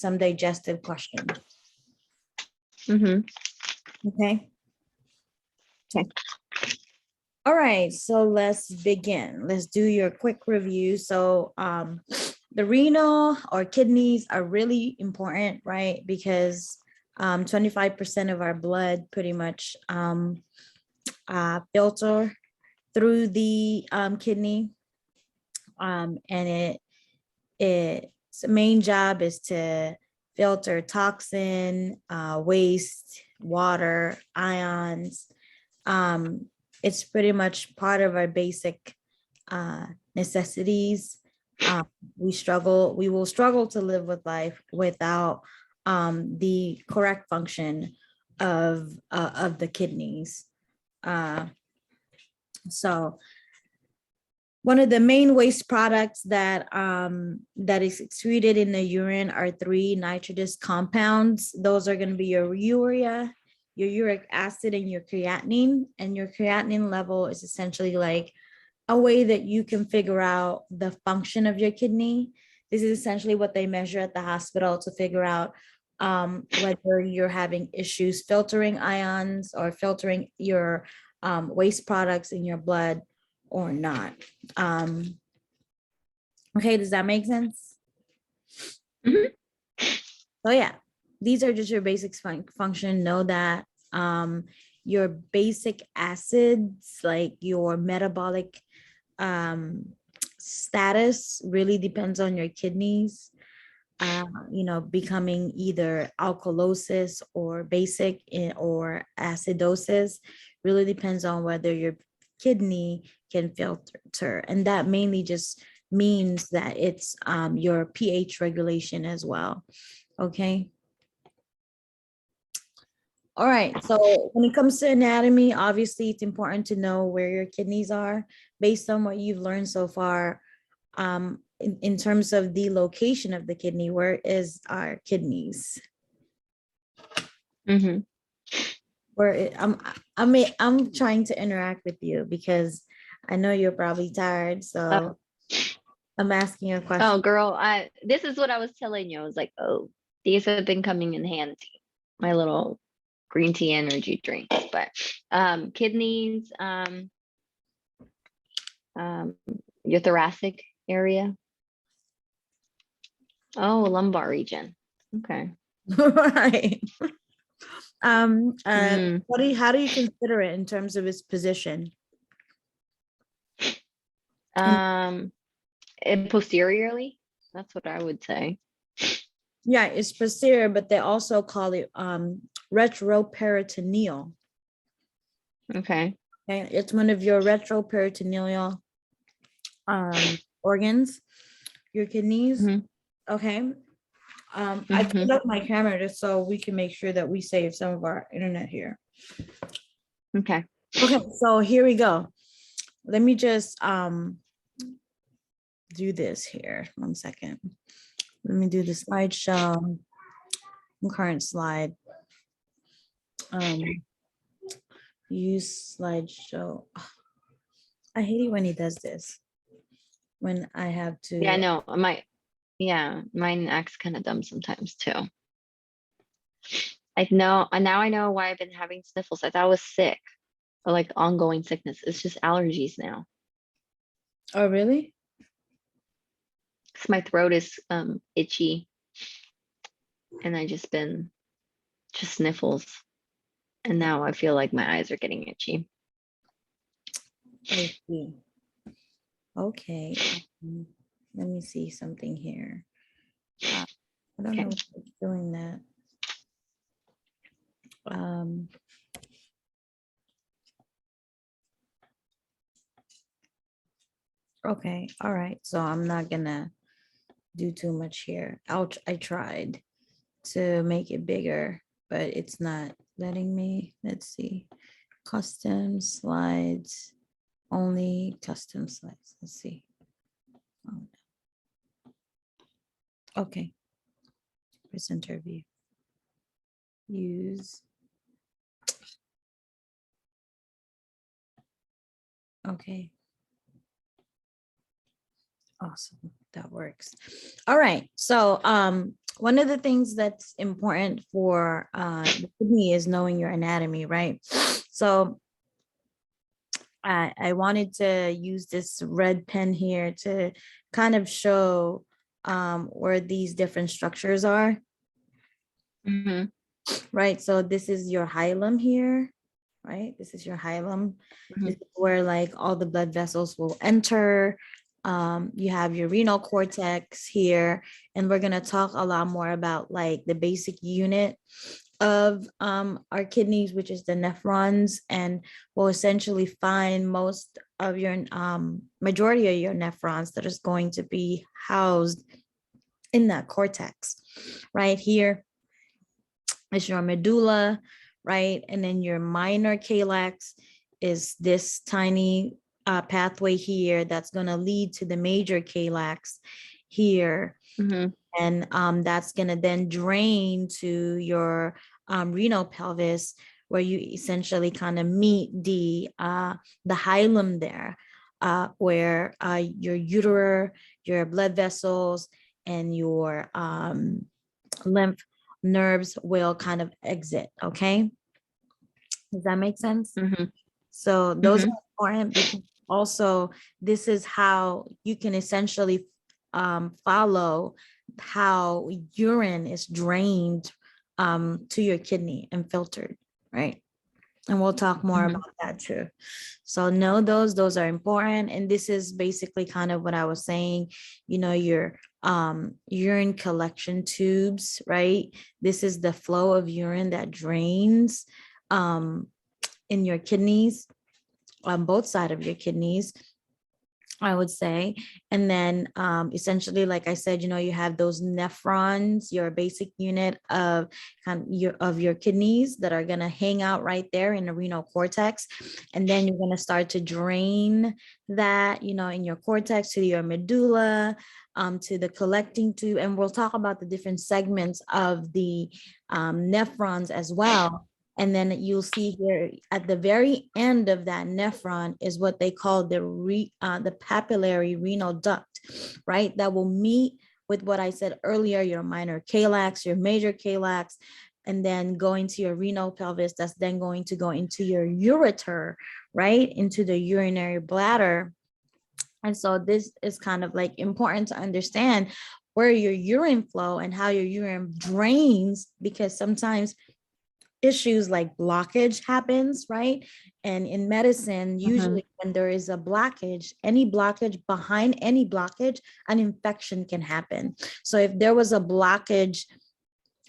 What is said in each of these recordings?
some digestive questions. Okay. Okay. All right, so let's begin. Let's do your quick review. So the renal or kidneys are really important, right? Because 25% of our blood pretty much filter through the kidney. And its main job is to filter toxin, waste, water, ions. It's pretty much part of our basic necessities. We will struggle to live with life without the correct function of the kidneys. So one of the main waste products that is excreted in the urine are 3 nitrogenous compounds. Those are going to be your urea, your uric acid, and your creatinine. And your creatinine level is essentially like a way that you can figure out the function of your kidney. This is essentially what they measure at the hospital to figure out whether you're having issues filtering ions or filtering your waste products in your blood or not. Okay, does that make sense? So yeah, these are just your basic function. Know that your basic acids, like your metabolic status, really depends on your kidneys. Becoming either alkalosis or basic or acidosis really depends on whether your kidney can filter, and that mainly just means that it's your pH regulation as well. Okay. All right, so when it comes to anatomy, obviously it's important to know where your kidneys are based on what you've learned so far. In terms of the location of the kidney, where is our kidneys? Where I'm trying to interact with you because I know you're probably tired, so I'm asking you a question. Oh, girl, this is what I was telling you. I was like, oh, these have been coming in handy. My little green tea energy drinks, but kidneys, your thoracic area. Oh, lumbar region. Okay. Right. How do you consider it in terms of its position? And posteriorly, that's what I would say. Yeah, it's posterior, but they also call it retroperitoneal. Okay. Okay, it's one of your retroperitoneal organs, your kidneys. Okay. I put up my camera just so we can make sure that we save some of our internet here. Okay. Okay, so here we go. Let me just do this here. 1 second. Let me do the slideshow. Current slide. Use slideshow. I hate it when he does this. When I have to. Yeah, I know. Mine acts kind of dumb sometimes too. Now I know why I've been having sniffles. I thought I was sick, or like ongoing sickness. It's just allergies now. Oh, really? Because my throat is itchy, and I just sniffles, and now I feel like my eyes are getting itchy. I see. Okay. Let me see something here. I don't know what's doing that. Okay. All right. So I'm not gonna do too much here. I tried to make it bigger, but it's not letting me. Let's see. Custom slides. Only custom slides. Let's see. Oh, okay. Presenter view. Use. Okay. Awesome. That works. All right. So one of the things that's important for the kidney is knowing your anatomy, right? So I wanted to use this red pen here to kind of show where these different structures are, Mhm, right? So this is your hilum here, right? This is your hilum. This mhm, is where like all the blood vessels will enter. You have your renal cortex here, and we're gonna talk a lot more about like the basic unit of our kidneys, which is the nephrons, and we'll essentially find most of your majority of your nephrons that is going to be housed in that cortex. Right here is your medulla, right? And then your minor calyx is this tiny pathway here that's going to lead to the major calyx here. mhm, And that's going to then drain to your renal pelvis, where you essentially kind of meet the hilum there, where your ureter, your blood vessels, and your lymph nerves will kind of exit. Okay, does that make sense? mhm, So those are mhm, important because also this is how you can essentially follow how urine is drained to your kidney and filtered, right? And we'll talk more mhm, about that too. So know those are important. And this is basically kind of what I was saying, your urine collection tubes, right? This is the flow of urine that drains in your kidneys, on both sides of your kidneys, I would say. And then essentially, like I said, you have those nephrons, your basic unit of your kidneys that are going to hang out right there in the renal cortex. And then you're going to start to drain that, in your cortex to your medulla, to the collecting tube. And we'll talk about the different segments of the nephrons as well. And then you'll see here at the very end of that nephron is what they call the papillary renal duct, right? That will meet with what I said earlier, your minor calyx, your major calyx, and then going to your renal pelvis. That's then going to go into your ureter, right? Into the urinary bladder. And so this is kind of like important to understand where your urine flow and how your urine drains, because sometimes issues like blockage happens, right? And in medicine, mhm, usually when there is a blockage, any blockage, behind any blockage, an infection can happen. So if there was a blockage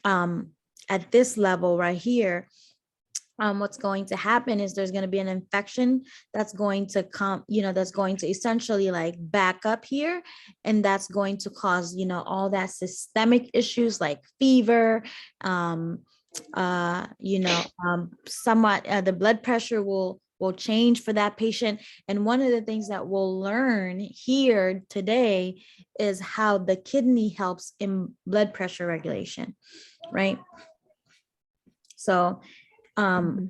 at this level right here, what's going to happen is there's going to be an infection that's going to come, that's going to essentially like back up here. And that's going to cause, all that systemic issues like fever, somewhat the blood pressure will change for that patient. And one of the things that we'll learn here today is how the kidney helps in blood pressure regulation, right? So mhm.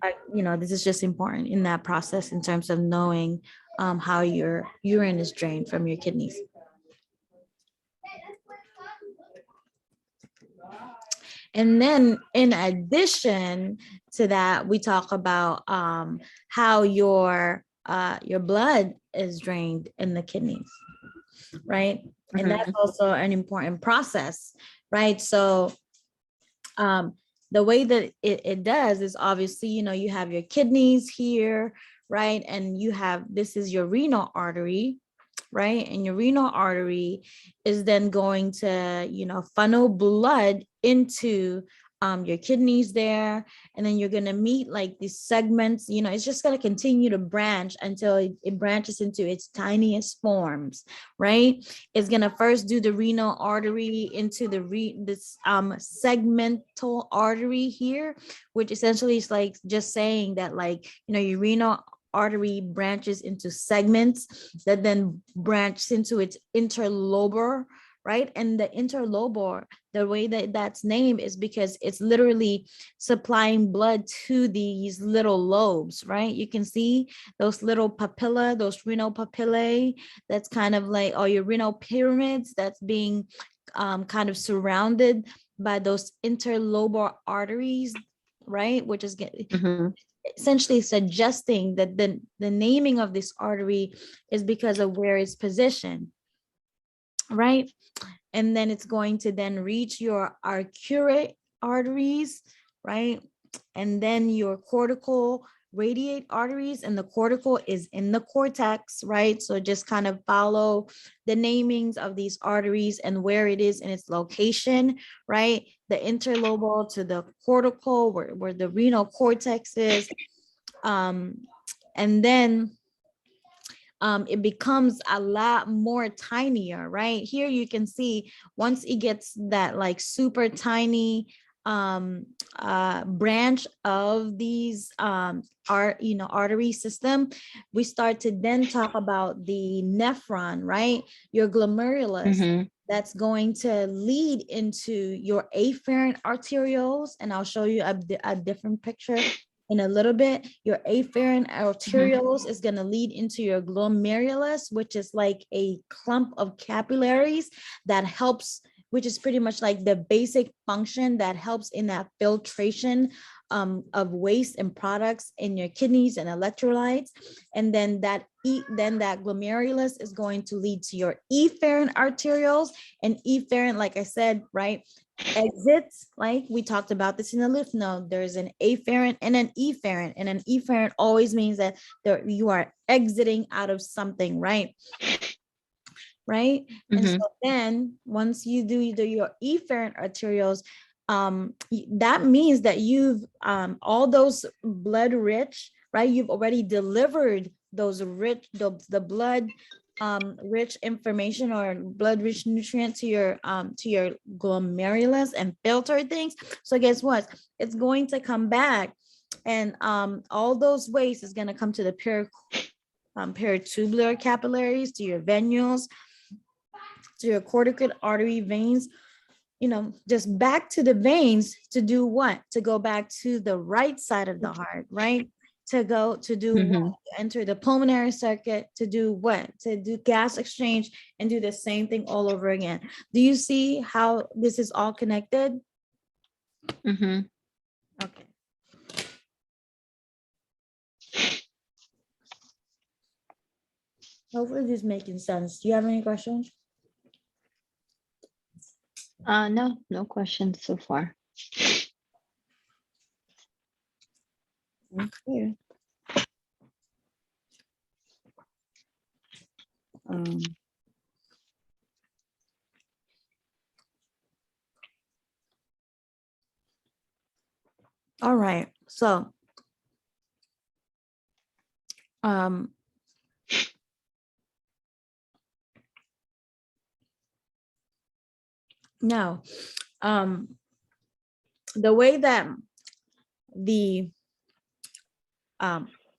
this is just important in that process in terms of knowing how your urine is drained from your kidneys. And then in addition to that, we talk about how your blood is drained in the kidneys, right? And that's Mhm, also an important process, right? So the way that it does is obviously, you have your kidneys here, right? And this is your renal artery, right? And your renal artery is then going to, funnel blood into your kidneys there. And then you're going to meet like these segments, it's just going to continue to branch until it branches into its tiniest forms, right? It's going to first do the renal artery into this segmental artery here, which essentially is like just saying that, like, your renal artery branches into segments that then branch into its interlobar, right? And the interlobar, the way that that's named is because it's literally supplying blood to these little lobes, right? You can see those little papilla, those renal papillae, that's kind of like, or your renal pyramids that's being kind of surrounded by those interlobar arteries, right? Which is Mhm. essentially suggesting that the naming of this artery is because of where it's positioned, right? And then it's going to then reach your arcuate arteries, right? And then your cortical radiate arteries, and the cortical is in the cortex, right? So just kind of follow the namings of these arteries and where it is in its location, right? The interlobal to the cortical, where the renal cortex is. And then it becomes a lot more tinier, right? Here you can see once it gets that like super tiny branch of these artery system, we start to then talk about the nephron, right? Your glomerulus. Mhm. That's going to lead into your afferent arterioles, and I'll show you a different picture in a little bit. Your afferent arterioles is going to lead into your glomerulus, which is like a clump of capillaries that helps, which is pretty much like the basic function that helps in that filtration of waste and products in your kidneys and electrolytes. And then that glomerulus is going to lead to your efferent arterioles, and efferent, like I said, right, exits, like we talked about this in the lymph node. There's an afferent and an efferent, and an efferent always means that you are exiting out of something, right? Right. And so Mhm. then once you do your efferent arterioles, that means that you've all those blood rich, right? You've already delivered those rich, the blood rich information or blood rich nutrient to your glomerulus and filter things. So guess what? It's going to come back, and all those waste is going to come to the peritubular capillaries, to your venules, to your cortical artery veins, just back to the veins to do what? To go back to the right side of the heart, right? To go to do what? Mhm. To enter the pulmonary circuit, to do what? To do gas exchange and do the same thing all over again. Do you see how this is all connected? Mhm. Okay. Hopefully this is making sense. Do you have any questions? No, no questions so far. Okay. Um, all right. So, um, now, the way that the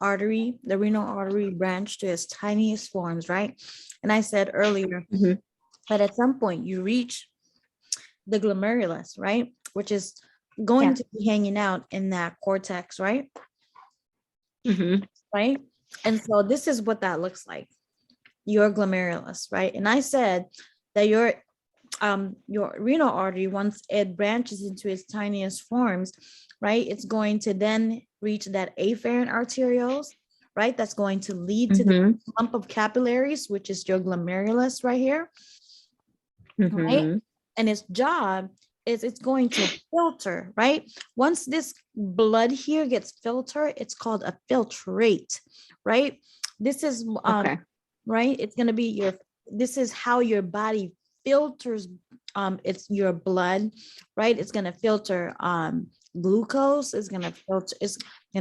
artery, the renal artery branch to its tiniest forms, right? And I said earlier Mhm. that at some point you reach the glomerulus, right? Which is going Yeah. to be hanging out in that cortex, right? Mhm. Right. And so this is what that looks like, your glomerulus, right? And I said that your renal artery, once it branches into its tiniest forms, right, it's going to then reach that afferent arterioles, right? That's going to lead to the Mhm. clump of capillaries, which is your glomerulus right here, right? Mhm. And its job is it's going to filter, right? Once this blood here gets filtered, it's called a filtrate, right? This is Okay. right? It's going to be this is how your body filters it's your blood, right? It's going to filter glucose, it's going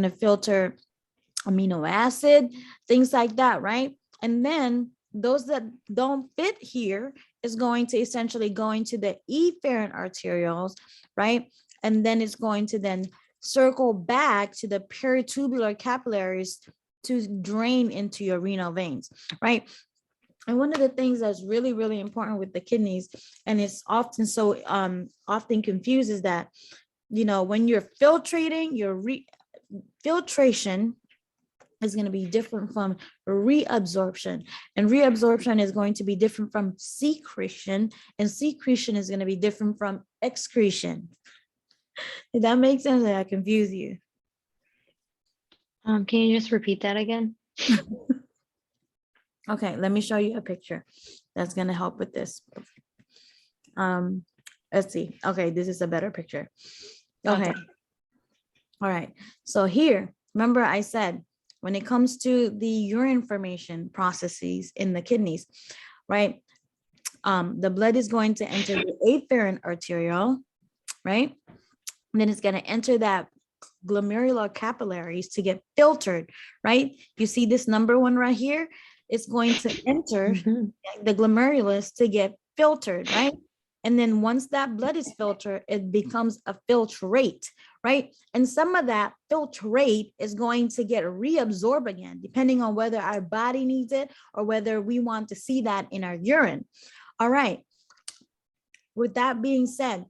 to filter amino acid, things like that, right? And then those that don't fit here is going to essentially go into the efferent arterioles, right? And then it's going to then circle back to the peritubular capillaries to drain into your renal veins, right? And one of the things that's really, really important with the kidneys, and it's often so often confused, is that, when you're filtrating, your filtration is going to be different from reabsorption, and reabsorption is going to be different from secretion, and secretion is going to be different from excretion. Did that make sense? Did I confuse you? Can you just repeat that again? Okay, let me show you a picture that's going to help with this. Let's see. Okay, this is a better picture. Okay. All right. So here, remember I said, when it comes to the urine formation processes in the kidneys, right? The blood is going to enter the afferent arterial, right? And then it's going to enter that glomerular capillaries to get filtered, right? You see this number one right here? It's going to enter the glomerulus to get filtered, right? And then once that blood is filtered, it becomes a filtrate, right? And some of that filtrate is going to get reabsorbed again, depending on whether our body needs it or whether we want to see that in our urine. All right. With that being said,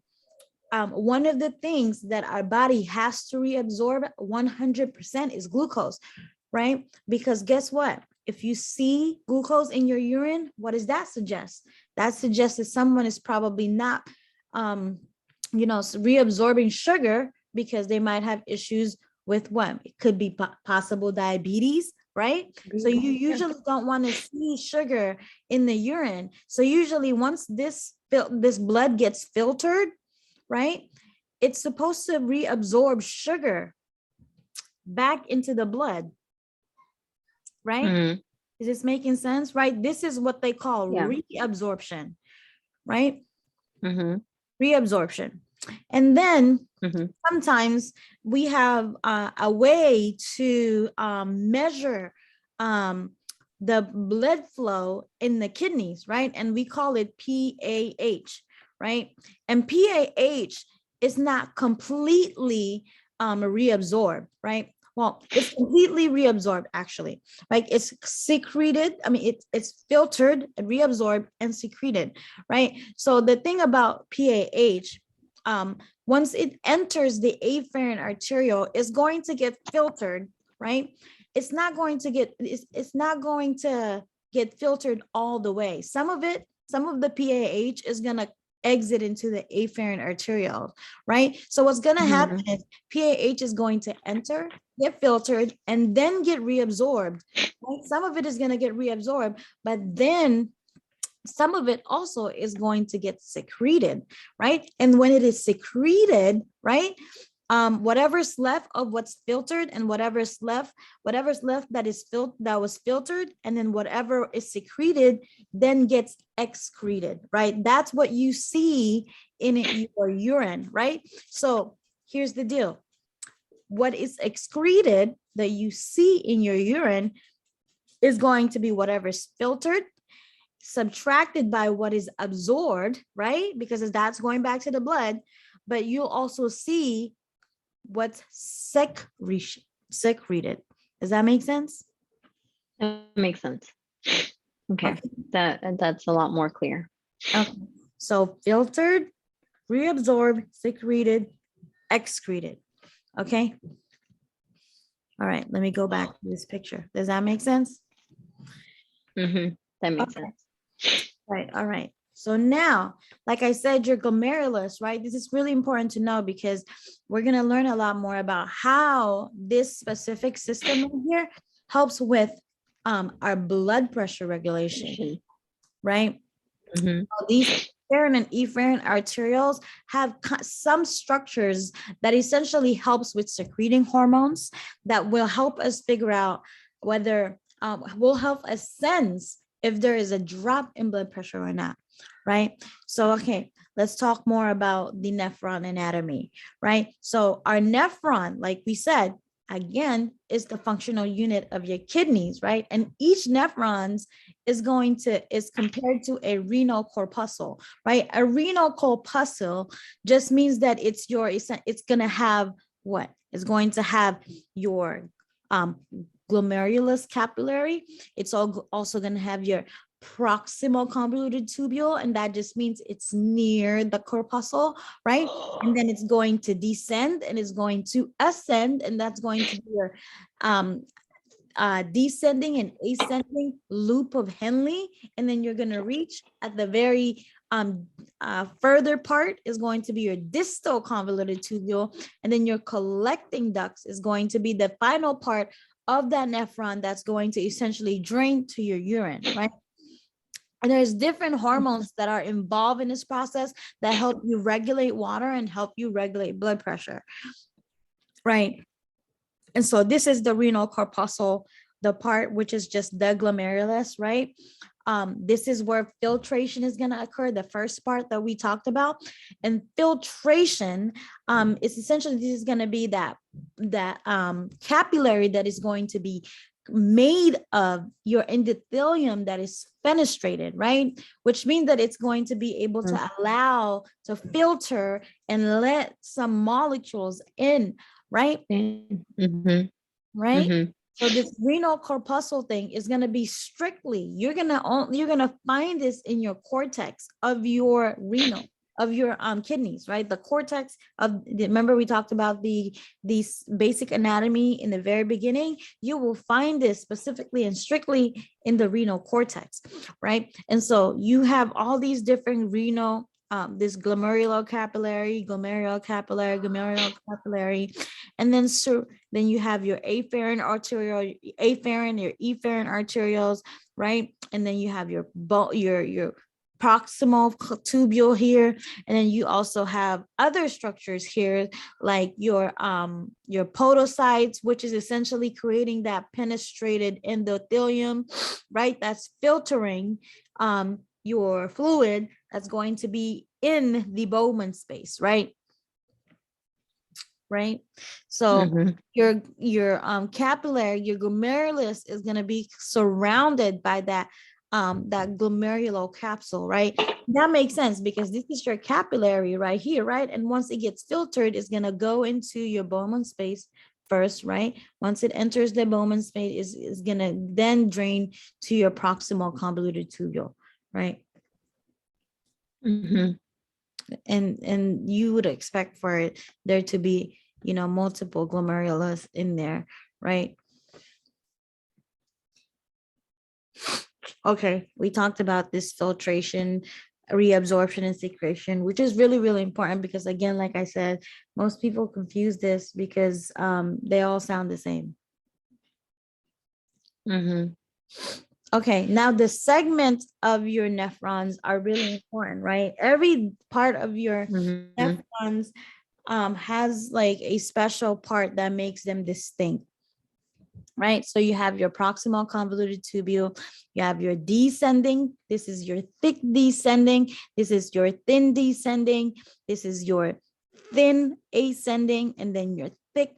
one of the things that our body has to reabsorb 100% is glucose, right? Because guess what? If you see glucose in your urine, what does that suggest? That suggests that someone is probably not, reabsorbing sugar because they might have issues with what? It could be possible diabetes, right? So you usually don't want to see sugar in the urine. So usually once this blood gets filtered, right, it's supposed to reabsorb sugar back into the blood, right? Is this making sense, right? This is what they call reabsorption, right? Reabsorption. And then sometimes we have a way to measure the blood flow in the kidneys, right? And we call it PAH, right? And PAH is not completely reabsorbed, right? Well, it's completely reabsorbed, actually. Like it's secreted. I mean, it's filtered, reabsorbed, and secreted, right? So the thing about PAH, once it enters the afferent arterial, it's going to get filtered, right? It's not going to get filtered all the way. Some of the PAH is going to exit into the afferent arterial, right? So what's going to happen is PAH is going to enter, get filtered, and then get reabsorbed, right? Some of it is going to get reabsorbed, but then some of it also is going to get secreted, right? And when it is secreted, right, whatever's left of what's filtered and whatever's left that was filtered, and then whatever is secreted then gets excreted, right? That's what you see in your urine, right? So here's the deal. What is excreted that you see in your urine is going to be whatever's filtered, subtracted by what is absorbed, right? Because that's going back to the blood, but you'll also see what's secreted. Does that make sense? That makes sense. Okay. That's a lot more clear. Okay. So filtered, reabsorbed, secreted, excreted. Okay. All right. Let me go back to this picture. Does that make sense? That makes sense. Right. All right. So now, like I said, your glomerulus, right? This is really important to know because we're going to learn a lot more about how this specific system here helps with our blood pressure regulation, right? These afferent and efferent arterioles have some structures that essentially helps with secreting hormones that will help us figure out whether, will help us sense if there is a drop in blood pressure or not, right? So, okay, let's talk more about the nephron anatomy, right? So our nephron, like we said, again, is the functional unit of your kidneys, right? And each nephron is compared to a renal corpuscle, right? A renal corpuscle just means that it's going to have what? It's going to have your glomerulus capillary. It's also going to have your proximal convoluted tubule, and that just means it's near the corpuscle, right? And then it's going to descend and it's going to ascend, and that's going to be your descending and ascending loop of Henle, and then you're going to reach at the very further part is going to be your distal convoluted tubule, and then your collecting ducts is going to be the final part of that nephron that's going to essentially drain to your urine, right? And there's different hormones that are involved in this process that help you regulate water and help you regulate blood pressure, right? And so this is the renal corpuscle, the part which is just the glomerulus, right? This is where filtration is going to occur, the first part that we talked about. And filtration is essentially, this is going to be that capillary that is going to be made of your endothelium that is fenestrated, right? Which means that it's going to be able to allow to filter and let some molecules in, right? Mm-hmm. Right? Mm-hmm. So this renal corpuscle thing is going to be strictly, you're going to find this in your cortex of your renal, of your kidneys, right? The cortex of, remember we talked about these basic anatomy in the very beginning. You will find this specifically and strictly in the renal cortex, right? And so you have all these different renal, this glomerular capillary, and then you have your afferent arterial, your efferent arterials, right? And then you have your proximal tubule here, and then you also have other structures here like your podocytes, which is essentially creating that penetrated endothelium, right? That's filtering your fluid that's going to be in the Bowman space, right? Right. So your capillary, your glomerulus is going to be surrounded by that glomerular capsule, right? That makes sense because this is your capillary right here, right? And once it gets filtered, it's going to go into your Bowman space first, right? Once it enters the Bowman space, is going to then drain to your proximal convoluted tubule, right? Mm-hmm. And you would expect for there to be, multiple glomerulus in there, right? Okay, we talked about this filtration, reabsorption, and secretion, which is really, really important because, again, like I said, most people confuse this because they all sound the same. Mm-hmm. Okay, now the segments of your nephrons are really important, right? Every part of your nephrons has like a special part that makes them distinct, right? So you have your proximal convoluted tubule, you have your descending, this is your thick descending, this is your thin descending, this is your thin ascending, and then your thick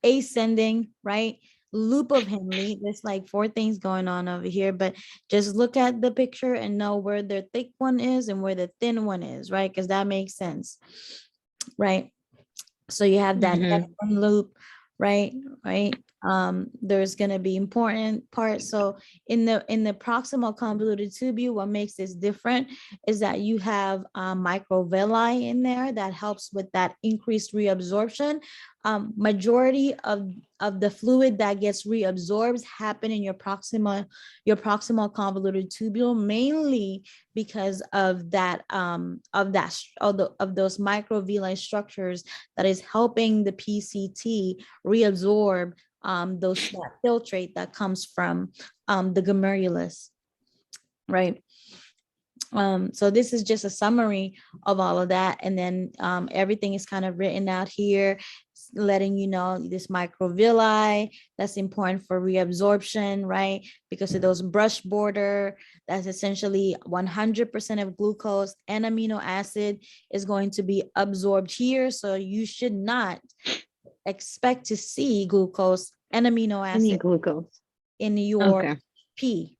ascending, right? Loop of Henle. There's like 4 things going on over here, but just look at the picture and know where the thick one is and where the thin one is, right? Because that makes sense, right? So you have that Nephron loop, right? There's going to be important parts. So in the proximal convoluted tubule, what makes this different is that you have microvilli in there that helps with that increased reabsorption. Majority of the fluid that gets reabsorbed happen in your proximal convoluted tubule, mainly because of that of those microvilli structures that is helping the PCT reabsorb that filtrate that comes from the glomerulus, right? So this is just a summary of all of that, and then everything is kind of written out here, letting you know this microvilli that's important for reabsorption, right? Because of those brush border, that's essentially 100% of glucose and amino acid is going to be absorbed here. So you should not expect to see glucose and amino acid in your pee,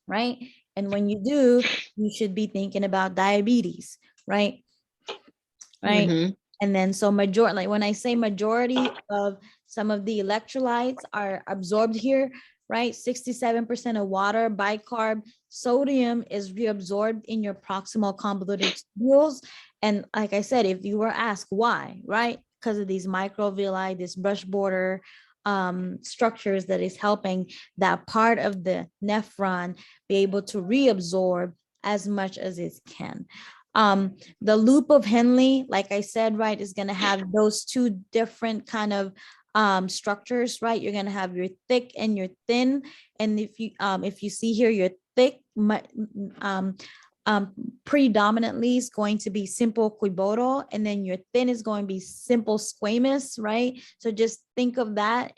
right? And when you do, you should be thinking about diabetes, right? Right. And then so like when I say majority of some of the electrolytes are absorbed here, right? 67% of water, bicarb, sodium is reabsorbed in your proximal convoluted tubules. And like I said, if you were asked why, right? Because of these microvilli, this brush border structures that is helping that part of the nephron be able to reabsorb as much as it can. The loop of Henle, like I said, right, is going to have those two different kind of structures, right? You're going to have your thick and your thin. And if you see here, your thick predominantly is going to be simple cuboidal, and then your thin is going to be simple squamous, right? So just think of that,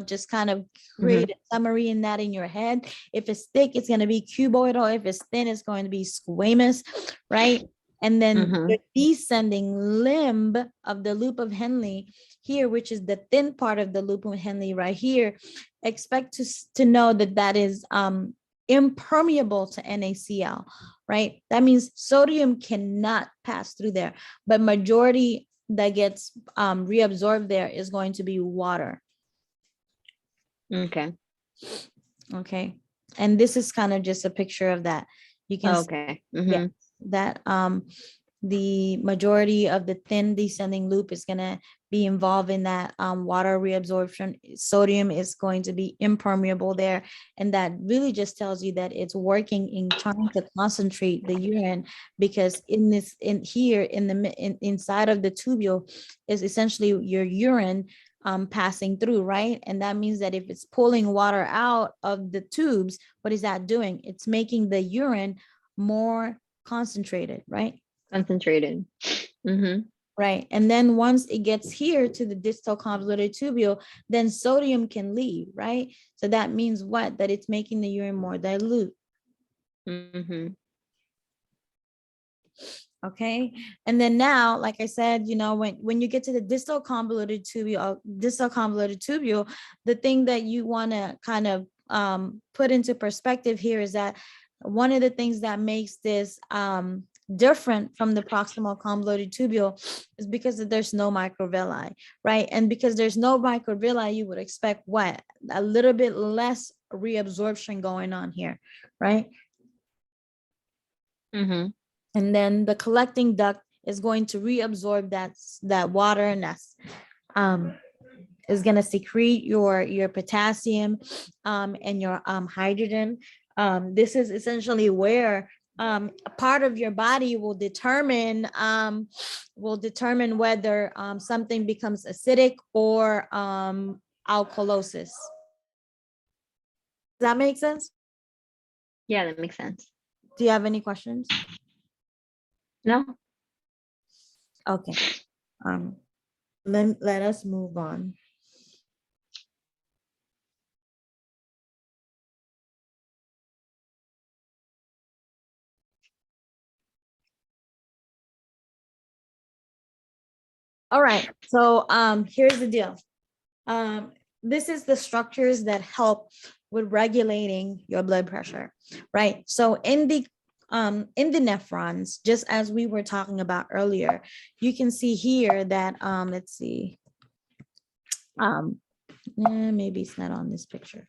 just kind of create a summary in that in your head. If it's thick, it's going to be cuboidal. If it's thin, it's going to be squamous, right? And then the descending limb of the loop of Henle here, which is the thin part of the loop of Henle right here, expect to know that is impermeable to NaCl, right? That means sodium cannot pass through there, but majority that gets reabsorbed there is going to be water. Okay. Okay. And this is kind of just a picture of that. You can see, yeah, that the majority of the thin descending loop is going to be involved in that water reabsorption. Sodium is going to be impermeable there. And that really just tells you that it's working in trying to concentrate the urine, because inside of the tubule is essentially your urine passing through, right? And that means that if it's pulling water out of the tubes, what is that doing? It's making the urine more concentrated, right? Concentrated. Right. And then once it gets here to the distal convoluted tubule, then sodium can leave, right? So that means what? That it's making the urine more dilute. Okay. And then now, like I said, when you get to the distal convoluted tubule, the thing that you want to kind of put into perspective here is that one of the things that makes this different from the proximal convoluted tubule is because there's no microvilli, right? And because there's no microvilli, you would expect what? A little bit less reabsorption going on here, right? And then the collecting duct is going to reabsorb that water, and that's is going to secrete your potassium and your hydrogen. This is essentially where a part of your body will determine whether something becomes acidic or alkalosis. Does that make sense? Yeah, that makes sense. Do you have any questions? No. Okay. Let us move on. All right. So here's the deal. This is the structures that help with regulating your blood pressure, right? So in the nephrons, just as we were talking about earlier, you can see here that let's see, maybe it's not on this picture.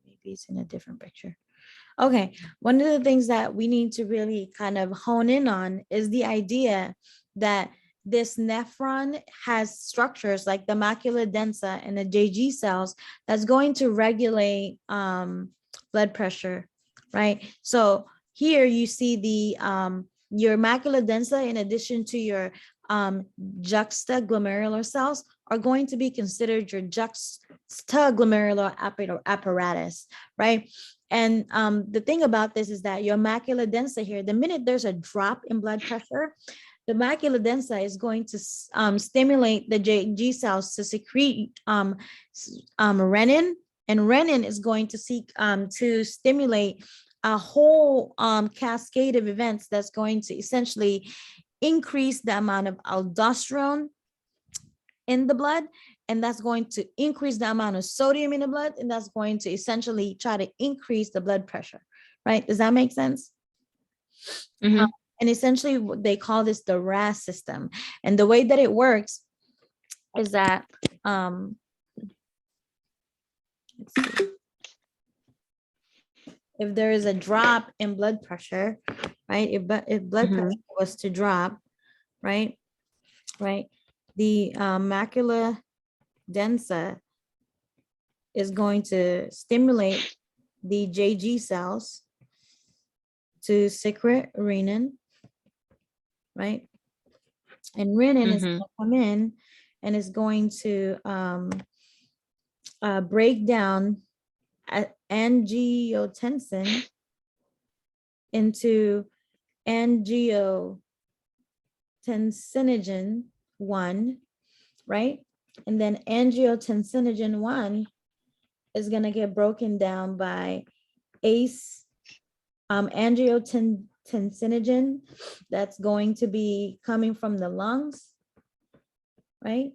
Maybe it's in a different picture. Okay, one of the things that we need to really kind of hone in on is the idea that this nephron has structures like the macula densa and the JG cells that's going to regulate blood pressure, right? So here you see the your macula densa, in addition to your juxtaglomerular cells, are going to be considered your juxtaglomerular apparatus, right? And the thing about this is that your macula densa here, the minute there's a drop in blood pressure, the macula densa is going to stimulate the G cells to secrete renin, and renin is going to stimulate a whole cascade of events that's going to essentially increase the amount of aldosterone in the blood, and that's going to increase the amount of sodium in the blood, and that's going to essentially try to increase the blood pressure, right? Does that make sense? And essentially they call this the Rast system. And the way that it works is that, let's see. If there is a drop in blood pressure, right? If blood pressure was to drop, right? The macula densa is going to stimulate the JG cells to secrete renin, right? And renin is going to come in and is going to break down angiotensin into angiotensinogen 1, right? And then angiotensinogen 1 is going to get broken down by ACE, angiotensinogen that's going to be coming from the lungs, right?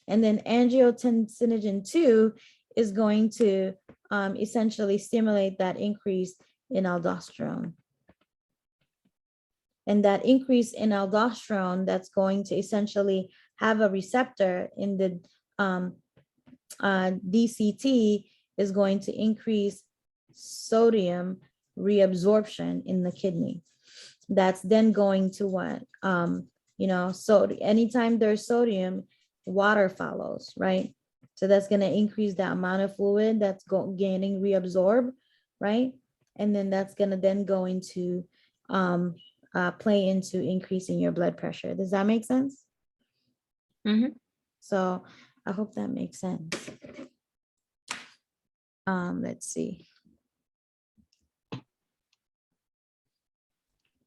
And then angiotensinogen 2 is going to essentially stimulate that increase in aldosterone. And that increase in aldosterone that's going to essentially have a receptor in the DCT is going to increase sodium reabsorption in the kidney. That's then going to what? So anytime there's sodium, water follows, right? So that's going to increase the amount of fluid that's gaining reabsorbed, right? And then that's going to then go into play into increasing your blood pressure. Does that make sense? So I hope that makes sense. Let's see.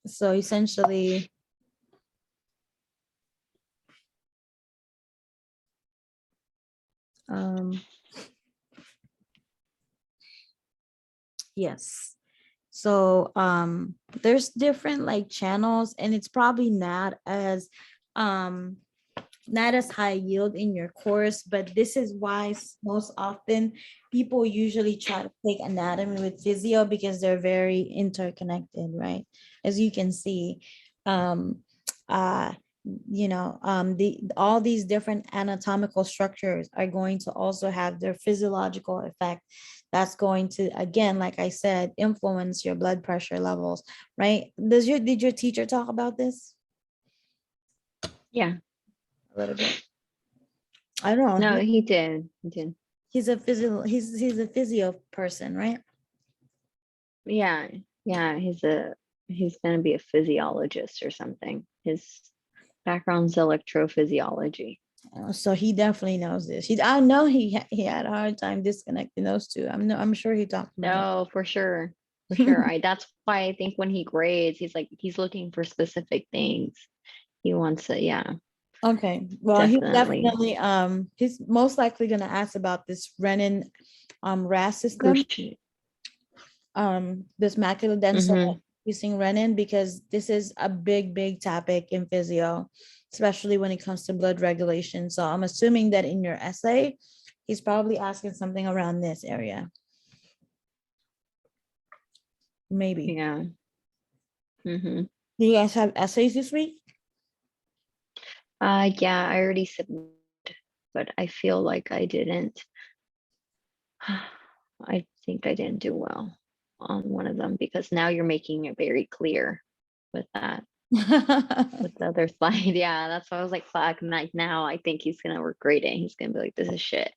So essentially, yes. So there's different like channels, and it's probably not as high yield in your course, but this is why most often people usually try to take anatomy with physio because they're very interconnected, right? As you can see, all these different anatomical structures are going to also have their physiological effect. That's going to, again, like I said, influence your blood pressure levels, right? Did your teacher talk about this? Yeah. A little bit. I don't know. No, he did. He did. He's a physio person, right? Yeah. He's gonna be a physiologist or something. His background's electrophysiology. So he definitely knows this. I know he had a hard time disconnecting those two. I'm sure he talked about No, for sure. For sure. That's why I think when he grades, he's looking for specific things. He wants to, yeah. Okay. Well, Definitely. He's most likely gonna ask about this Renal Rast System. This Macula Densa using renin, because this is a big topic in physio, especially when it comes to blood regulation. So I'm assuming that in your essay, he's probably asking something around this area. Maybe. Yeah. Do you guys have essays this week? Yeah, I already submitted, but I feel like I didn't. I think I didn't do well on one of them, because now you're making it very clear with that. With the other slide. Yeah, that's why I was like, fuck, now I think he's gonna regrade it. He's gonna be like, this is shit.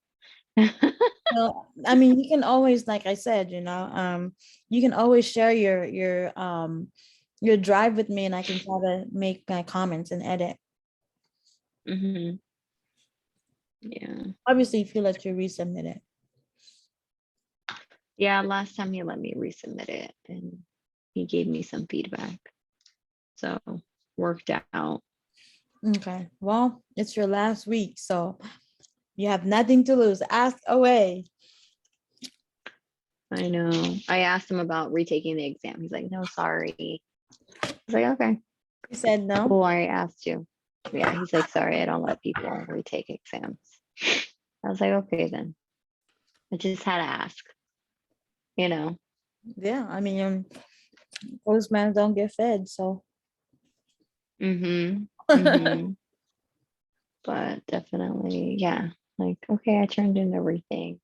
Well, I mean, you can always, like I said, you can always share your drive with me, and I can try to make my comments and edit. Yeah. Obviously, if you let you resubmit it. Yeah, last time he let me resubmit it and he gave me some feedback. So worked out. Okay. Well, it's your last week, so you have nothing to lose. Ask away. I know. I asked him about retaking the exam. He's like, no, sorry. I was like, okay. He said no. Cool, I asked you. Yeah, he's like, sorry, I don't let people retake exams. I was like, okay, then. I just had to ask. Yeah, I mean, postman don't get fed, so. But definitely, yeah. Like, okay, I turned in everything.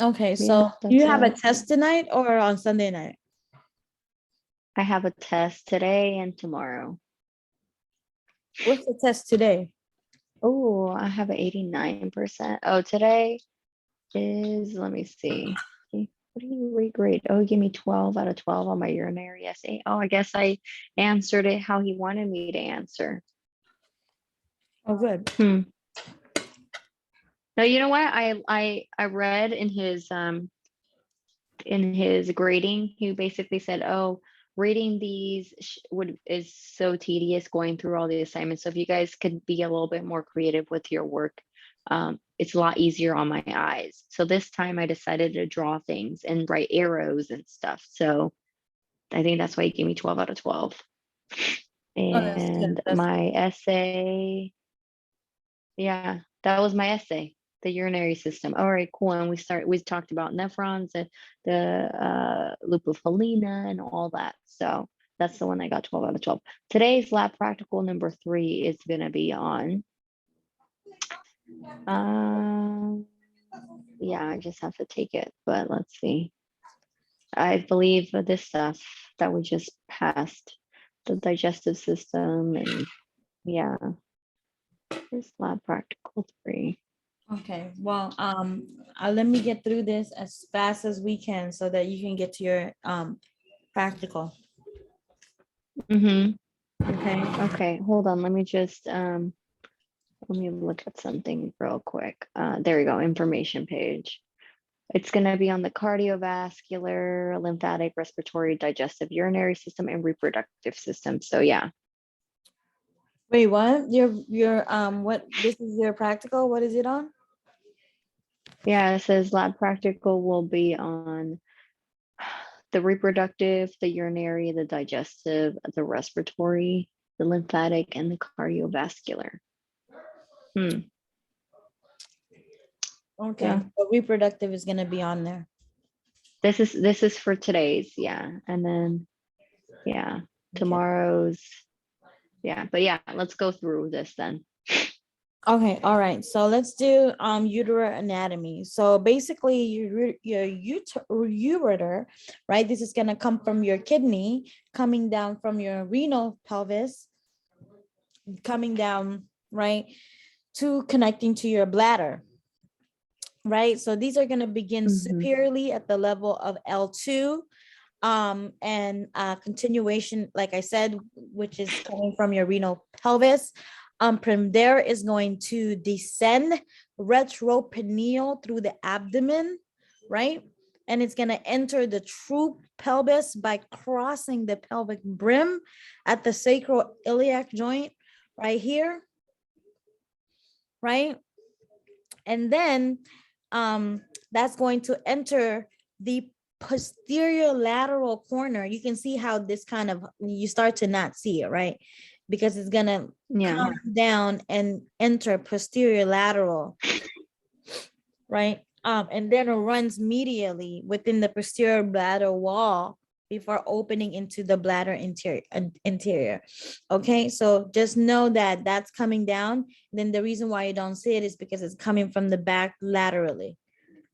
Okay, so you have a test tonight or on Sunday night? I have a test today and tomorrow. What's the test today? Oh, I have an 89%. Oh, today is, let me see. Okay, what do you regrade? Oh, he gave me 12 out of 12 on my urinary essay. Oh, I guess I answered it how he wanted me to answer. Oh, good. No, you know what? I read in his grading, he basically said, "Oh, reading these is so tedious going through all the assignments. So if you guys could be a little bit more creative with your work, it's a lot easier on my eyes." So this time I decided to draw things and write arrows and stuff. So I think that's why he gave me 12 out of 12. Oh, that's good. And my essay, yeah, that was my essay, the urinary system. All right, cool. And we talked about nephrons and the loop of Helena and all that. So that's the one I got 12 out of 12. Today's lab practical number 3 is going to be on, yeah, I just have to take it, but let's see. I believe this stuff that we just passed, the digestive system, and yeah, this lab practical 3. Okay, well, let me get through this as fast as we can so that you can get to your practical. Mm-hmm. Okay. Okay, hold on. Let me just let me look at something real quick. There we go, information page. It's going to be on the cardiovascular, lymphatic, respiratory, digestive, urinary system, and reproductive system. So yeah. Wait, what? Your what? This is your practical. What is it on? Yeah, it says lab practical will be on the reproductive, the urinary, the digestive, the respiratory, the lymphatic, and the cardiovascular. Okay, Yeah. so reproductive is gonna be on there. This is for today's, yeah. And then yeah, tomorrow's, yeah, but yeah, let's go through this then. Okay, all right. So let's do uterine anatomy. So basically your ureter, right? This is gonna come from your kidney, coming down from your renal pelvis, coming down, right, to connecting to your bladder. Right, so these are going to begin superiorly at the level of L2, and continuation, like I said, which is coming from your renal pelvis. From there is going to descend retroperitoneal through the abdomen, right? And it's going to enter the true pelvis by crossing the pelvic brim at the sacroiliac joint right here, right? And then that's going to enter the posterior lateral corner. You can see how this kind of, you start to not see it, right? Because it's gonna come down and enter posterior lateral, right? And then it runs medially within the posterior bladder wall before opening into the bladder interior. Okay, so just know that that's coming down. Then the reason why you don't see it is because it's coming from the back laterally,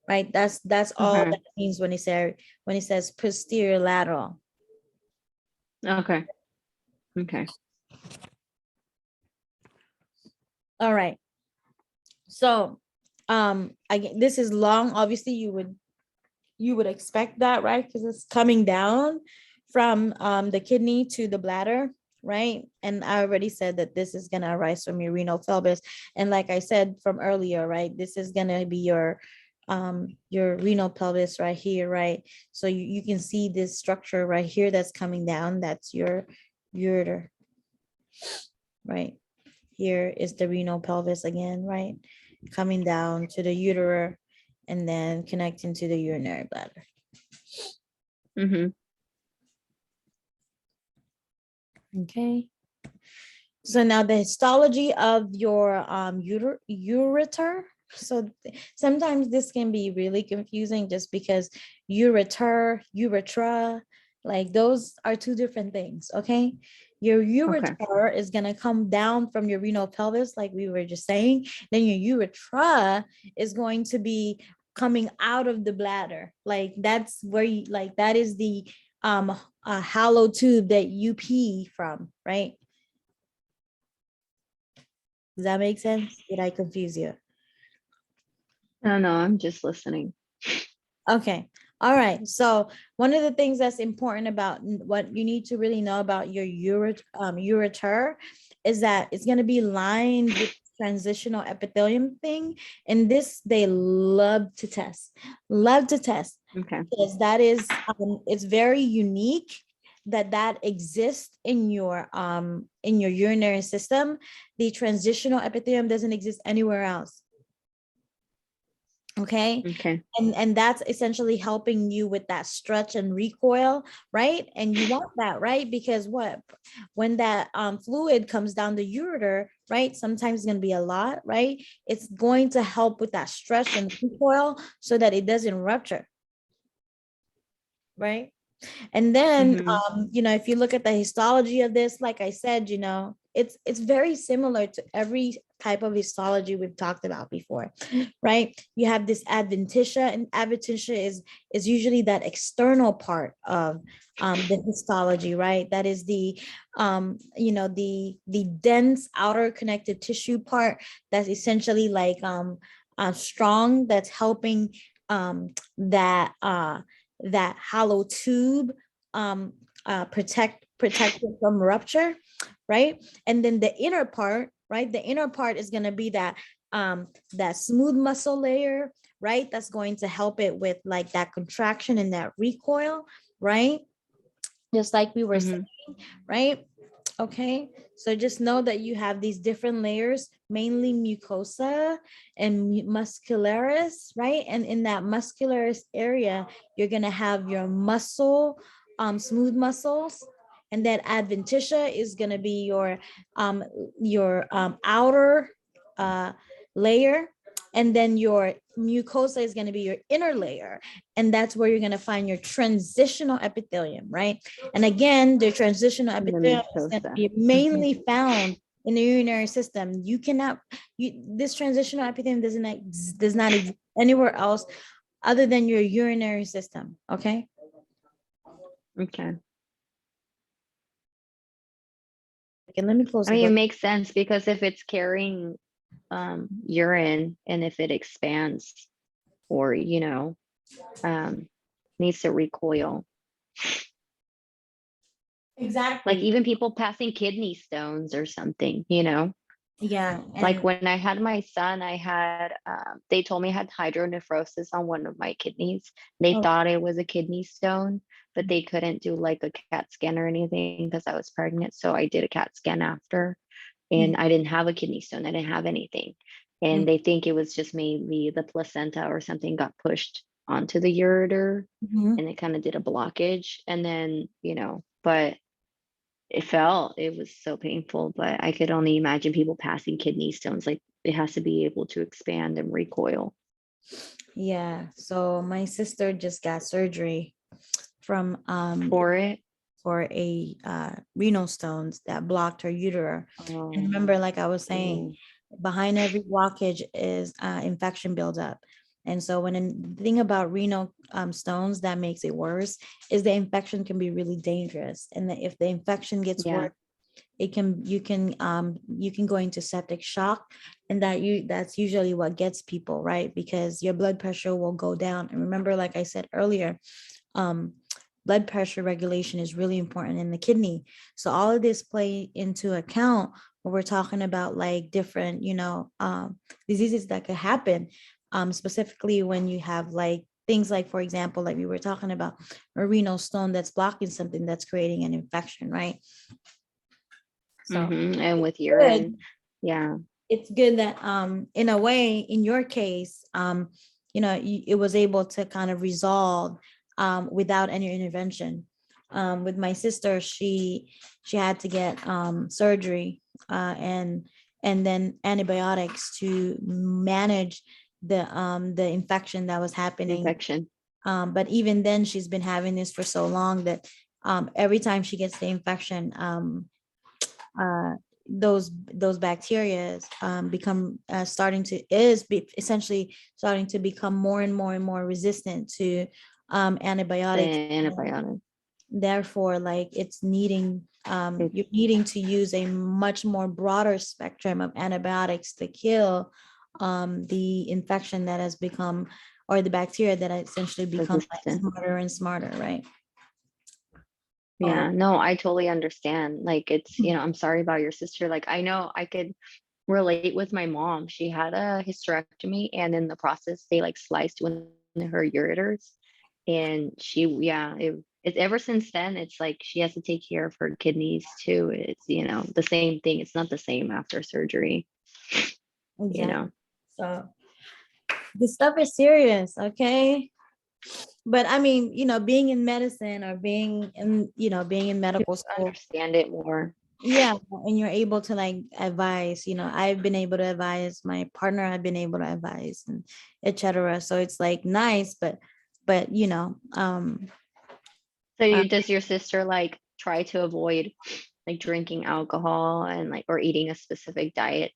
right? That's all that means when he says posterior lateral. Okay. All right. So this is long. Obviously you would expect that, right? Because it's coming down from the kidney to the bladder, right? And I already said that this is going to arise from your renal pelvis. And like I said from earlier, right, this is going to be your renal pelvis right here, right? So you can see this structure right here that's coming down. That's your ureter, right? Here is the renal pelvis again, right? Coming down to the ureter and then connecting to the urinary bladder. Okay. So now the histology of your ureter. So sometimes this can be really confusing just because ureter, urethra, like those are two different things. Okay. Your ureter is going to come down from your renal pelvis, like we were just saying. Then your urethra is going to be coming out of the bladder. Like that's where you, like that is the hollow tube that you pee from, right? Does that make sense? Did I confuse you? No, no, I'm just listening. Okay. All right. So one of the things that's important about what you need to really know about your ureter is that it's going to be lined with transitional epithelium thing. And this they love to test. Love to test. Okay. Because that is it's very unique that exists in your urinary system. The transitional epithelium doesn't exist anywhere else. Okay. Okay. And that's essentially helping you with that stretch and recoil, right? And you want that, right? Because what, when that fluid comes down the ureter, right, sometimes it's going to be a lot, right? It's going to help with that stretch and recoil so that it doesn't rupture, right? And then, you know, if you look at the histology of this, like I said, you know, it's very similar to every type of histology we've talked about before, right? You have this adventitia, and adventitia is usually that external part of the histology, right? That is the, you know, the dense outer connective tissue part that's essentially like strong, that's helping that that hollow tube protect it from rupture, right? And then the inner part, right? The inner part is going to be that that smooth muscle layer, right? That's going to help it with like that contraction and that recoil, right? Just like we were saying, right? Okay, so just know that you have these different layers, mainly mucosa and muscularis, right? And in that muscularis area, you're gonna have your muscle, smooth muscles, and that adventitia is gonna be your outer layer, and then your mucosa is going to be your inner layer, and that's where you're going to find your transitional epithelium, right? And again, the transitional epithelium is going to be mainly found in the urinary system. You cannot, this transitional epithelium does not exist anywhere else other than your urinary system. Okay. Okay. And let me close. I mean, it makes sense because if it's carrying urine, and if it expands or, you know, needs to recoil. Exactly. Like even people passing kidney stones or something, you know? Yeah. Like when I had my son, I had, they told me I had hydronephrosis on one of my kidneys. They thought it was a kidney stone, but they couldn't do like a CAT scan or anything because I was pregnant. So I did a CAT scan after, and I didn't have a kidney stone. I didn't have anything. And they think it was just maybe the placenta or something got pushed onto the ureter and it kind of did a blockage. And then, you know, but it was so painful, but I could only imagine people passing kidney stones. Like it has to be able to expand and recoil. Yeah. So my sister just got surgery from for a renal stones that blocked her uterus. And remember, like I was saying, behind every blockage is infection buildup. And so when the thing about renal stones that makes it worse is the infection can be really dangerous. And that if the infection gets worse, you can go into septic shock, and that's usually what gets people, right? Because your blood pressure will go down. And remember, like I said earlier, blood pressure regulation is really important in the kidney. So all of this play into account when we're talking about like different, you know, diseases that could happen, specifically when you have like things like, for example, like we were talking about a renal stone that's blocking something that's creating an infection, right? So and with urine, it's good that in a way, in your case, you know, it was able to kind of resolve without any intervention. With my sister, she had to get surgery and then antibiotics to manage the infection that was happening. But even then, she's been having this for so long that every time she gets the infection, those bacteria become essentially starting to become more and more and more resistant to antibiotics. Therefore, like it's needing you're needing to use a much more broader spectrum of antibiotics to kill the infection that has become, or the bacteria that essentially become like Resistant. smarter and smarter, right? Yeah, no, I totally understand. Like it's, I'm sorry about your sister. Like I know I could relate with my mom. She had a hysterectomy and in the process they like sliced one of her ureters. And it's ever since then, it's like she has to take care of her kidneys too. It's, the same thing. It's not the same after surgery, Exactly. So this stuff is serious, okay? But I mean, being in medicine or being in medical school, understand it more. yeah, and you're able to like advise, I've been able to advise my partner, I've been able to advise, and etc. So it's like nice, but So does your sister like try to avoid like drinking alcohol and like or eating a specific diet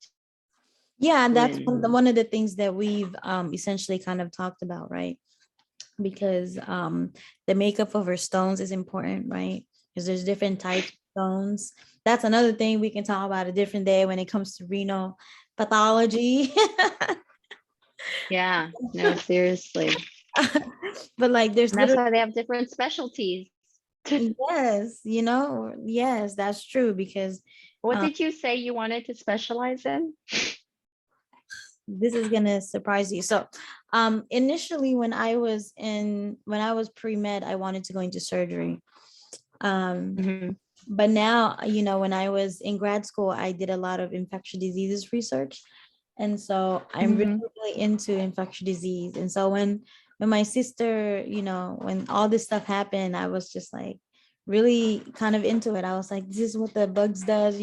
yeah, that's when one of the things that we've essentially kind of talked about, right? Because the makeup of her stones is important, right? Because there's different types of stones. That's another thing we can talk about a different day when it comes to renal pathology. yeah, no, seriously. But like there's And that's literally, why they have different specialties. yes, yes, that's true, because What did you say you wanted to specialize in? this is gonna surprise you. So initially when I was pre-med, I wanted to go into surgery. Mhm. But now, when I was in grad school, I did a lot of infectious diseases research. And so I'm really, Mhm. really into infectious disease. And so when my sister, when all this stuff happened, I was just like really kind of into it. I was like, this is what the bugs does,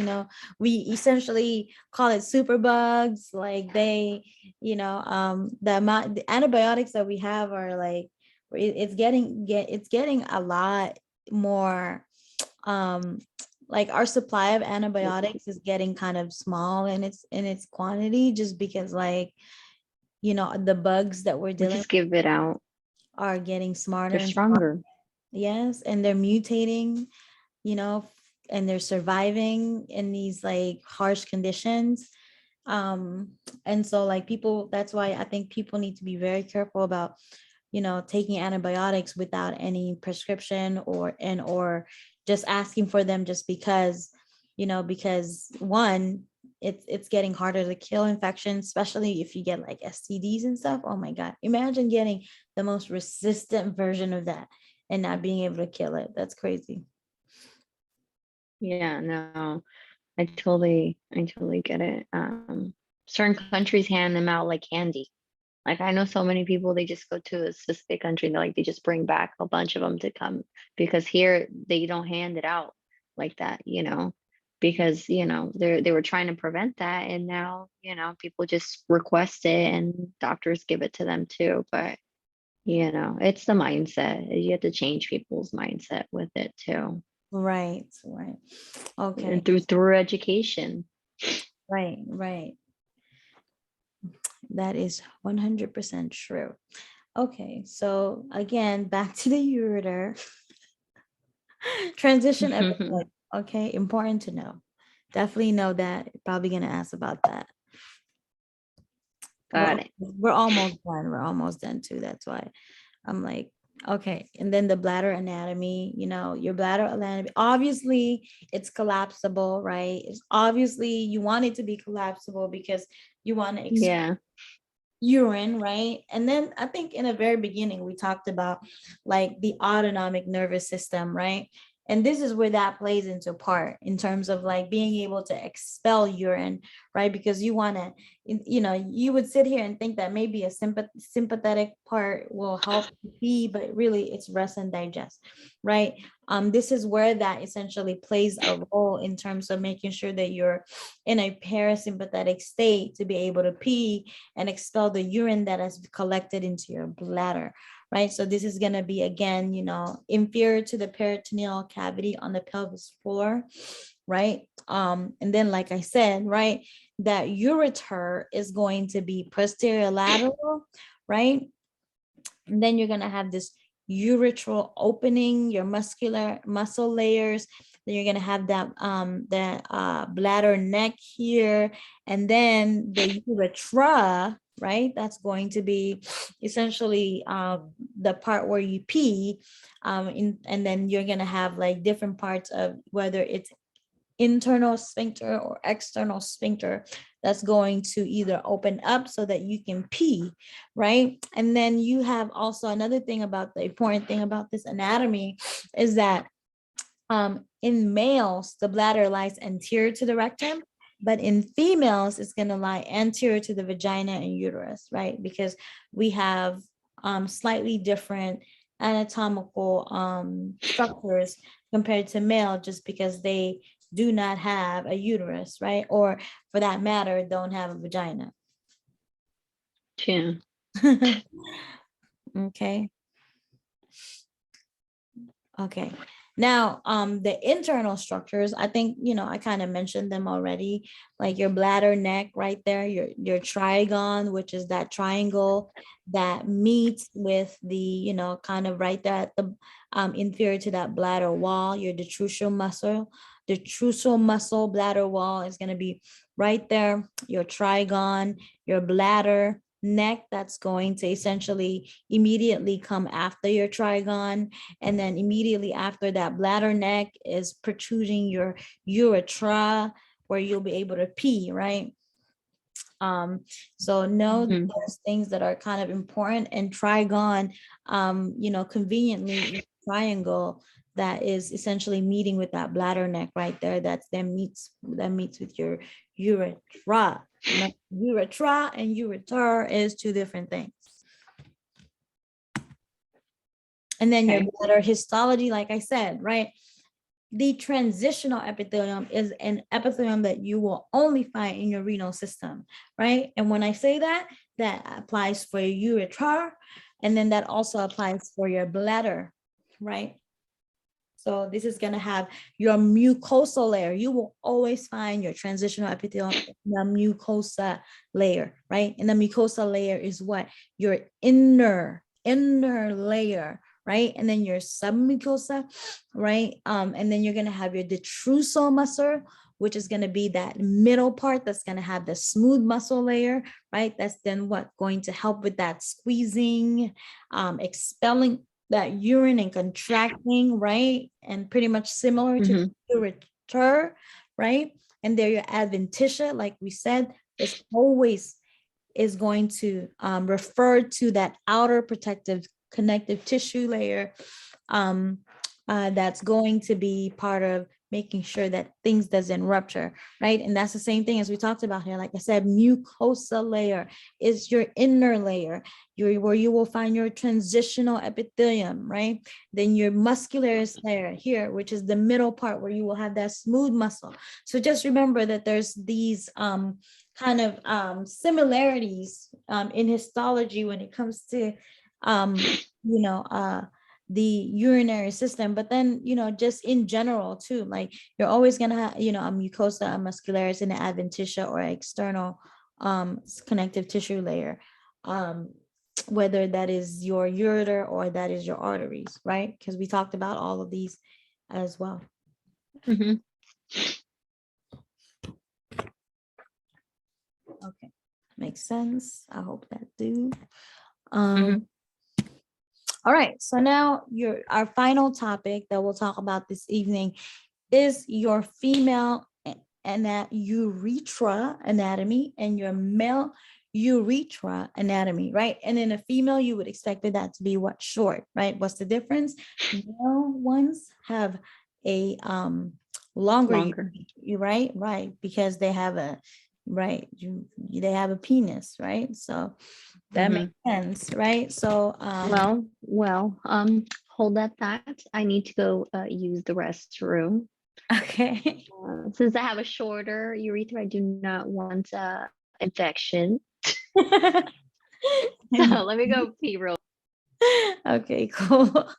we essentially call it super bugs. Like the antibiotics that we have are like, it's getting a lot more, um like our supply of antibiotics is getting kind of small in its quantity, just because like the bugs that we're We dealing just with give it out. are getting smarter They're and smarter. stronger. Yes, and they're mutating, you know and they're surviving in these like harsh conditions. um and so like people, that's why I think people need to be very careful about taking antibiotics without any prescription, or just asking for them just because, because one, it's getting harder to kill infections, especially if you get like STDs and stuff. Oh my God, imagine getting the most resistant version of that and not being able to kill it. That's crazy. Yeah, no, I totally get it. Certain countries hand them out like candy. Like I know so many people, they just go to a specific country and they just bring back a bunch of them to come because here they don't hand it out like that, because they were trying to prevent that and now, people just request it and doctors give it to them too. But it's the mindset. You have to change people's mindset with it too. Right, right. Okay. And through education. Right. That is 100% true. Okay, so again, back to the ureter. Transition epithelium. Okay, important to know. Definitely know that. Probably gonna ask about that. Got it. We're almost done. We're almost done too. That's why I'm like, okay. And then the bladder anatomy, your bladder anatomy, obviously it's collapsible, right? It's obviously you want it to be collapsible because you want to Yeah. urine, right? And then I think in the very beginning, we talked about like the autonomic nervous system, right? And this is where that plays into part in terms of like being able to expel urine, right? Because you want to, you would sit here and think that maybe a sympathetic part will help pee, but really it's rest and digest, right? This is where that essentially plays a role in terms of making sure that you're in a parasympathetic state to be able to pee and expel the urine that has collected into your bladder, right? So this is going to be, again, inferior to the peritoneal cavity on the pelvis floor, right? And then, like I said, right, that ureter is going to be posterior lateral, right? And then you're going to have this urethral opening, your muscle layers Then you're gonna have that bladder neck here, and then the urethra, right? That's going to be essentially the part where you pee, and then you're gonna have like different parts of whether it's internal sphincter or external sphincter that's going to either open up so that you can pee, right? And then you have also another thing about the important thing about this anatomy is that in males, the bladder lies anterior to the rectum, but in females, it's going to lie anterior to the vagina and uterus, right? Because we have slightly different anatomical structures compared to male, just because they do not have a uterus, right? Or for that matter, don't have a vagina. Yeah. Okay. Okay. Now, the internal structures, I think, I kind of mentioned them already, like your bladder neck right there, your trigon, which is that triangle that meets with the, kind of right there at the inferior to that bladder wall, your detrusal muscle bladder wall is going to be right there, your trigon, your bladder neck that's going to essentially immediately come after your trigon, and then immediately after that bladder neck is protruding your urethra where you'll be able to pee, right? So know that there's things that are kind of important, and trigon, conveniently triangle that is essentially meeting with that bladder neck right there. That meets with your urethra. Urethra and ureter is two different things. And then your bladder histology, like I said, right? The transitional epithelium is an epithelium that you will only find in your renal system, right? And when I say that, that applies for your urethra, and then that also applies for your bladder, right? So this is going to have your mucosal layer. You will always find your transitional epithelium in the mucosa layer, right? And the mucosa layer is what? Your inner layer, right? And then your submucosa, right? And then you're going to have your detrusal muscle, which is going to be that middle part that's going to have the smooth muscle layer, right? That's then what going to help with that squeezing, expelling that urine and contracting, right? And pretty much similar to ureter, right? And there your adventitia, like we said, is always going to refer to that outer protective connective tissue layer that's going to be part of making sure that things doesn't rupture, right? And that's the same thing as we talked about here. Like I said, mucosa layer is your inner layer, where you will find your transitional epithelium, right? Then your muscularis layer here, which is the middle part where you will have that smooth muscle. So just remember that there's these kind of similarities in histology when it comes to the urinary system, but then just in general too, like you're always gonna have a mucosa, a muscularis, and an adventitia or external connective tissue layer, whether that is your ureter or that is your arteries, right? Because we talked about all of these as well. Okay, makes sense. I hope that do. All right, so now our final topic that we'll talk about this evening is your female urethra anatomy and your male urethra anatomy, right? And in a female, you would expect that to be what? Short, right? What's the difference? Male ones have a longer. Right, because they have a they have a penis, right? So that makes sense, right? So hold that thought. I need to go use the restroom. Okay. Since I have a shorter urethra, I do not want infection. So let me go pee real. Okay, cool.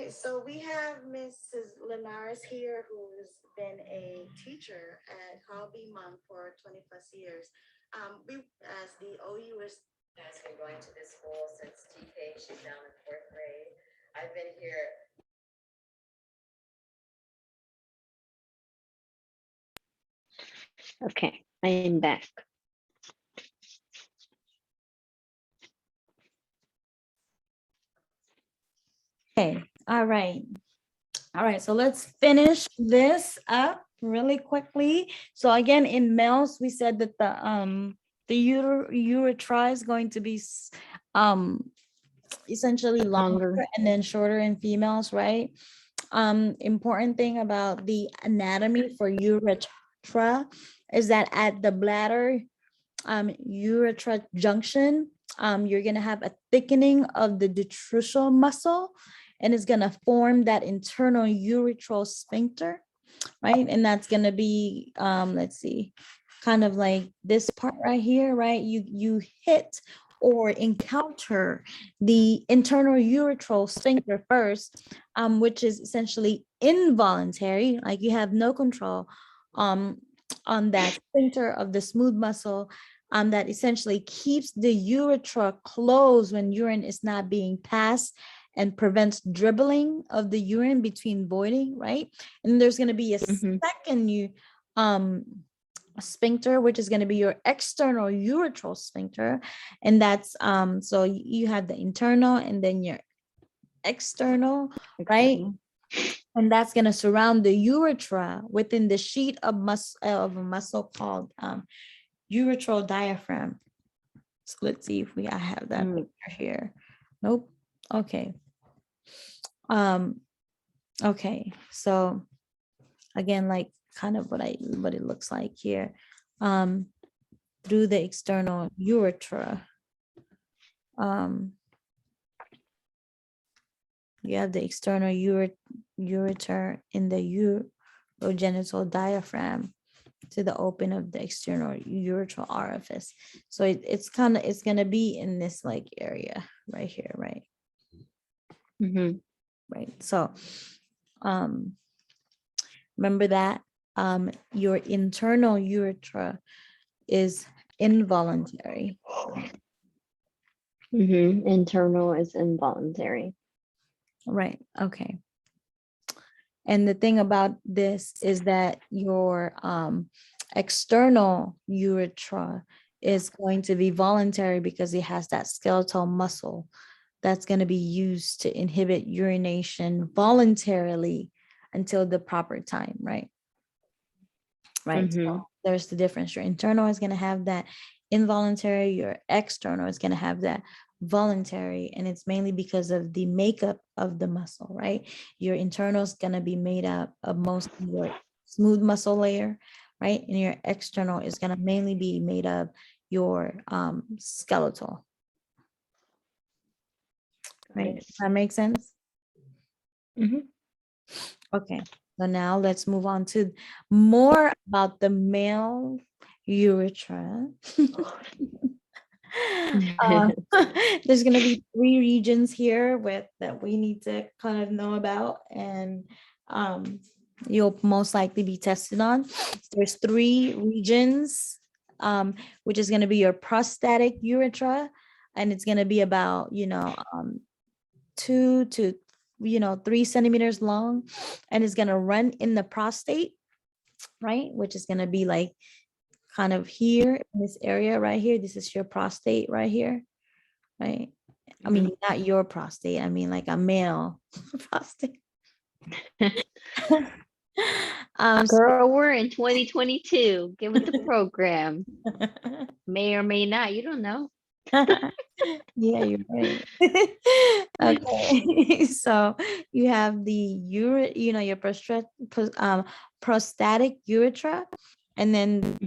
Okay, so we have Mrs. Linares here, who's been a teacher at Carl B. Monk for 20 plus years. We, as the OU is has been going to this school since TK, she's down in fourth grade. I've been here. Okay, I am back. Okay, all right. All right, so let's finish this up really quickly. So again, in males, we said that the urethra is going to be essentially longer and then shorter in females, right? Important thing about the anatomy for urethra is that at the bladder urethra junction, you're gonna have a thickening of the detrusal muscle, and it's gonna form that internal urethral sphincter, right? And that's gonna be, let's see, kind of like this part right here, right? You hit or encounter the internal urethral sphincter first, which is essentially involuntary, like you have no control on that sphincter of the smooth muscle, that essentially keeps the urethra closed when urine is not being passed and prevents dribbling of the urine between voiding, right? And there's going to be a second sphincter, which is going to be your external urethral sphincter, and that's so you have the internal and then your external, right? And that's going to surround the urethra within the sheet of a muscle called urethral diaphragm. So let's see if I have that here. Nope. Okay. Okay, so again, like kind of what it looks like here, through the external urethra, you have the external ureter in the urogenital diaphragm to the open of the external urethral orifice. So it's gonna be in this like area right here, right? Right. So remember that your internal urethra is involuntary. Internal is involuntary. Right. Okay. And the thing about this is that your external urethra is going to be voluntary because it has that skeletal muscle that's going to be used to inhibit urination voluntarily until the proper time, right? Right. So there's the difference. Your internal is going to have that involuntary, your external is going to have that voluntary, and it's mainly because of the makeup of the muscle, right? Your internal is going to be made up of mostly your smooth muscle layer, right? And your external is going to mainly be made of your skeletal. Right. Does that make sense? Okay. So now let's move on to more about the male urethra. There's going to be 3 regions here that we need to kind of know about, and you'll most likely be tested on. There's 3 regions, which is going to be your prostatic urethra, and it's going to be about 2 to 3 centimeters long, and it's going to run in the prostate, right? Which is going to be like kind of here in this area right here. This is your prostate right here, right? I mean, not your prostate. I mean, like a male prostate. Girl, we're in 2022. Get with the program. May or may not. You don't know. Yeah, you're right. Okay, so you have the your prostatic urethra, and then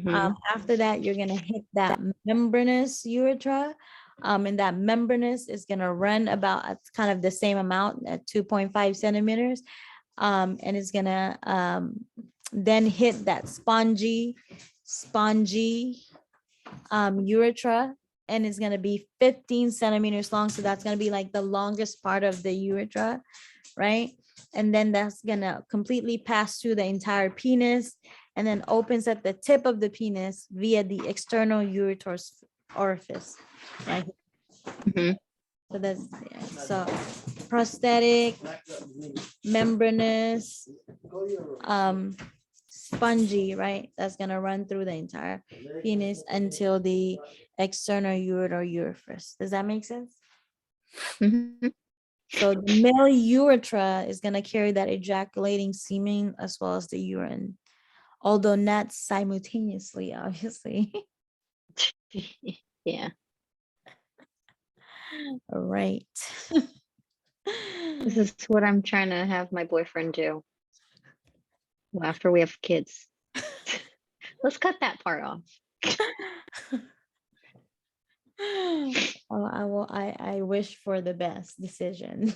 after that, you're gonna hit that membranous urethra, and that membranous is gonna run about kind of the same amount at 2.5 centimeters, and it's gonna then hit that spongy urethra. and it's going to be 15 centimeters long. So that's going to be like the longest part of the urethra, right? And then that's going to completely pass through the entire penis and then opens at the tip of the penis via the external urethral orifice, right? Mhm. So that's, so prosthetic, membranous, spongy, right? That's gonna run through the entire penis until the external ureter orifice. Does that make sense? Mhm. So the male urethra is gonna carry that ejaculating semen as well as the urine, although not simultaneously, obviously. Yeah. All right. This is what I'm trying to have my boyfriend do after we have kids. Let's cut that part off. Oh, I wish for the best decision.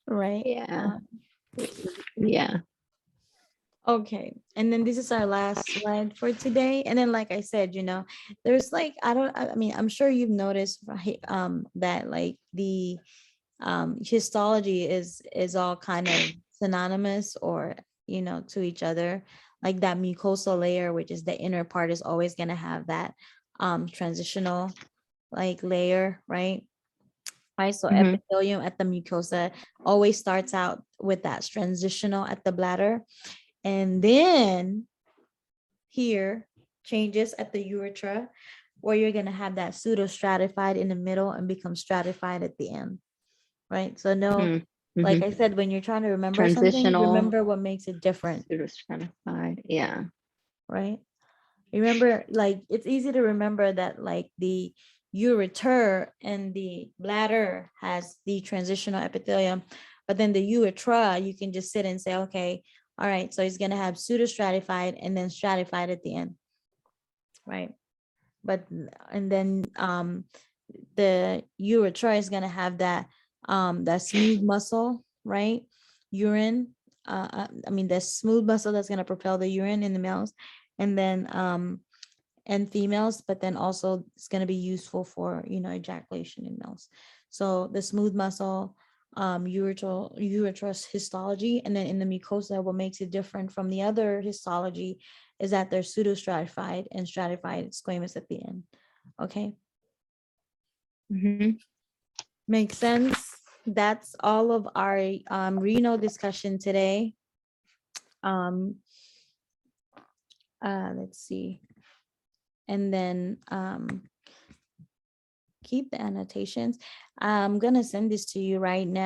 Right. Yeah. Yeah. Okay. And then this is our last slide for today. And then, like I said, there's like, I mean, I'm sure you've noticed, right, that like the histology is all kind of synonymous or, to each other. Like that mucosal layer, which is the inner part, is always going to have that transitional like layer, right? Right. So Mhm. epithelium at the mucosa always starts out with that transitional at the bladder. And then here changes at the urethra, where you're going to have that pseudo stratified in the middle and become stratified at the end. Right. So no, Mhm. like Mhm. I said, when you're trying to remember something, Transitional, remember what makes it different. pseudostratified. Yeah. Right. Remember, like it's easy to remember that like the ureter and the bladder has the transitional epithelium, but then the urethra, you can just sit and say, okay, all right, so it's gonna have pseudostratified and then stratified at the end, right? But and then the urethra is gonna have that smooth muscle, right? Urine, I mean the smooth muscle that's gonna propel the urine in the males, and then and females, but then also it's going to be useful for ejaculation in males. So the smooth muscle, ureterus histology, and then in the mucosa, what makes it different from the other histology is that they're pseudostratified and stratified squamous at the end. Okay, Mhm. makes sense. That's all of our renal discussion today. Let's see, and then keep the annotations. I'm gonna send this to you right now.